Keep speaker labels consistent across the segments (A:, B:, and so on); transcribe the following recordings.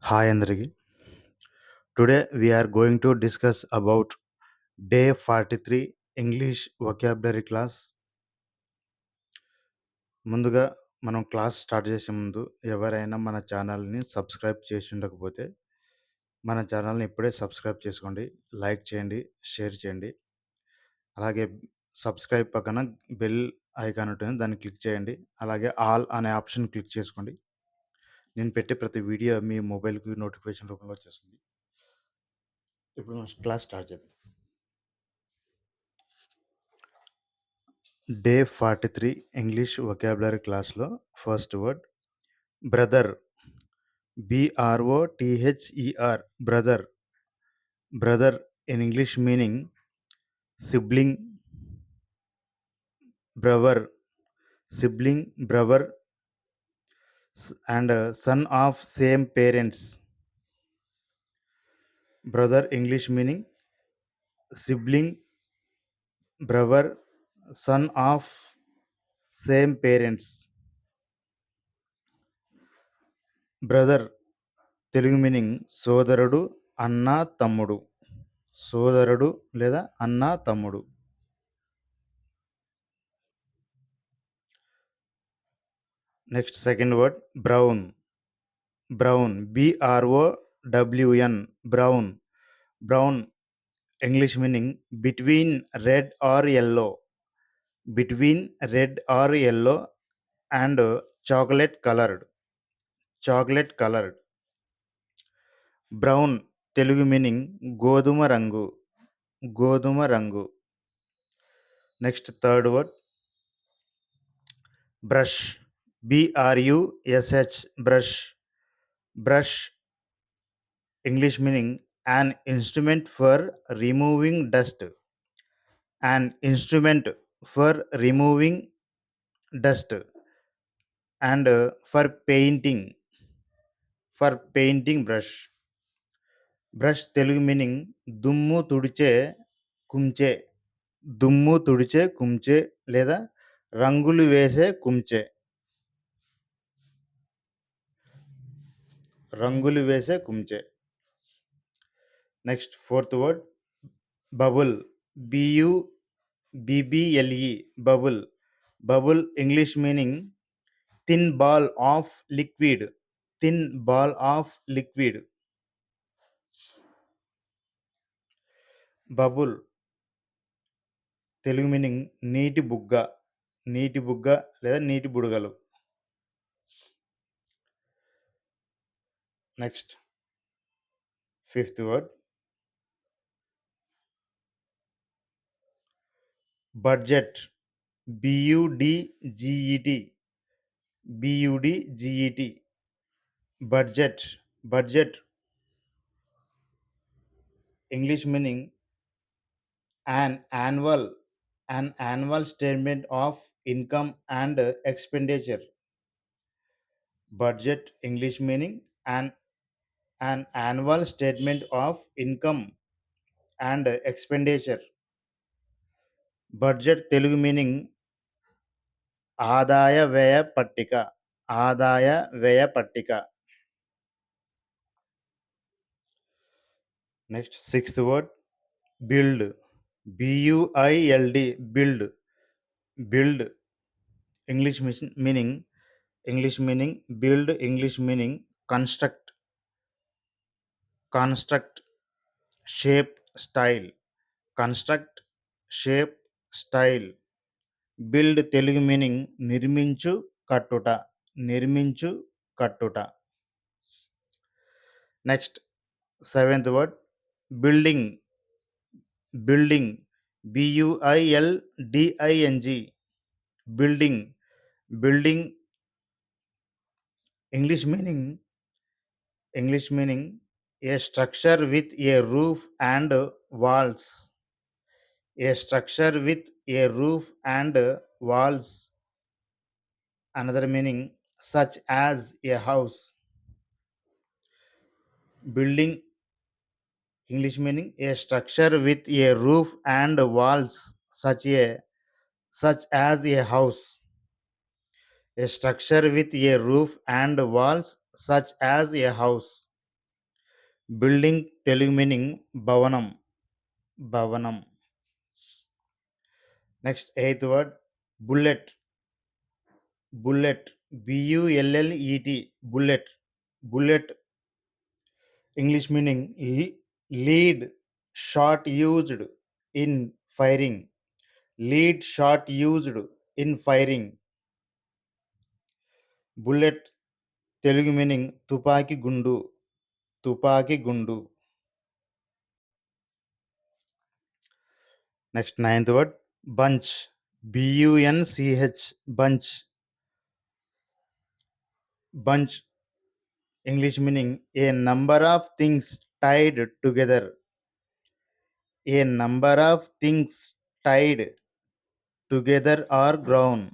A: Hi Andrigi. Today we are going to discuss about day 43 English vocabulary class. ముందుగా మనం class start చేసే ముందు ఎవరైనా మన ఛానల్ని సబ్స్క్రైబ్ చేసి ఉండకపోతే మన ఛానల్ని ఇప్పుడే సబ్స్క్రైబ్ చేసుకోండి, లైక్ చేయండి, షేర్ చేయండి. అలాగే సబ్స్క్రైబ్ పక్కన బెల్ ఐకాన్ ఉంటుంది, దాన్ని క్లిక్ చేయండి. అలాగే ఆల్ అనే ఆప్షన్ క్లిక్ చేసుకోండి. నేను పెట్టే ప్రతి వీడియో మీ మొబైల్కి నోటిఫికేషన్ రూపంలో వచ్చేస్తుంది. ఇప్పుడు మనం క్లాస్ స్టార్ట్ చేద్దాం. డే 43 ఇంగ్లీష్ వొకాబులరీ క్లాస్లో first word brother. BROTHER brother. Brother in English meaning sibling, brother, sibling, brother and son of same parents. Brother English meaning sibling, brother, son of same parents. Brother Telugu meaning సోదరుడు, అన్న, తమ్ముడు. సోదరుడు లేదా అన్న, తమ్ముడు. Next second word brown. బ్రౌన్ BROWN brown. Brown English meaning between red or yellow. Between red or yellow and chocolate coloured. Chocolate coloured. Brown Telugu meaning గోధుమ రంగు. గోధుమ రంగు. Next third word brush. BRUSH brush. Brush English meaning an instrument for removing dust. An instrument for removing dust and for painting. For painting brush. Brush Telugu meaning దుమ్ము తుడిచే కుంచె. దుమ్ము తుడిచే కుంచె లేదా రంగులు వేసే కుంచె. రంగులు వేసే కుంచె. Next fourth word bubble. BUBBLE bubble. Bubble English meaning thin ball of liquid. Thin ball of liquid. Bubble Telugu meaning నీటి బుగ్గ. నీటి బుగ్గ లేదా నీటి బుడగలు. Next fifth word budget. BUDGET. BUDGET budget. Budget English meaning an annual statement of income and expenditure. Budget English meaning an annual statement of income and expenditure. Budget Telugu meaning ఆదాయ వ్యయ పట్టిక. ఆదాయ వ్యయ పట్టిక. Next sixth word build. BUILD build. Build English meaning build English meaning construct. Construct shape style. Construct shape style. Build Telugu meaning నిర్మించు కట్టుట. నిర్మించు కట్టుట. Next seventh word building. Building BUILDING building. Building English meaning a structure with a roof and walls. A structure with a roof and walls. Another meaning such as a house. Building English meaning a structure with a roof and walls such as a house. A structure with a roof and walls such as a house. Building Telugu meaning భవనం. భవనం. Next eighth word bullet. Bullet. BULLET. Bullet. Bullet English meaning lead shot used in firing. Lead shot used in firing. Bullet Telugu meaning తుపాకీ గుండు. తుపాకీ గుండు. Next ninth word bunch. BUNCH. Bunch. Bunch English meaning a number of things tied together. A number of things tied together or grown.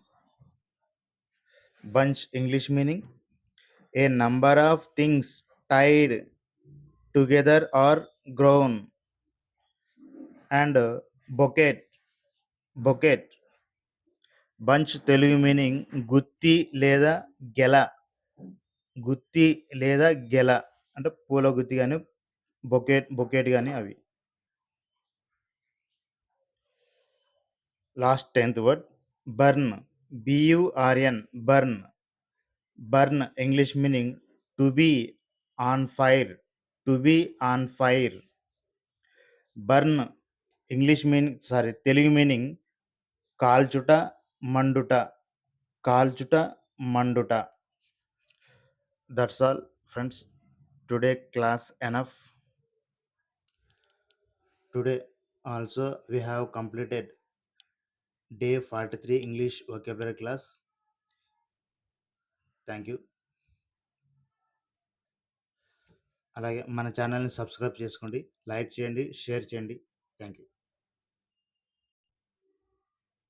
A: Bunch English meaning a number of things tied together or grown. And bouquet. Bouquet bunch Telugu meaning గుత్తి లేదా గెల. గుత్తి లేదా గెల అంటే పూల గుత్తి కానీ బొకెట్ bouquet కానీ అవి. Last 10th word burn. BURN. Burn. Burn English meaning to be on fire. To be on fire. Burn English meaning Telugu meaning కాల్చుట, మండుట. కాల్చుట, మండుట. That's all friends. Today class enough. Today also we have completed day 43 English vocabulary class. Thank you. అలాగే మన ఛానల్ని subscribe చేసుకోండి, like చేయండి, share చేయండి. Thank you.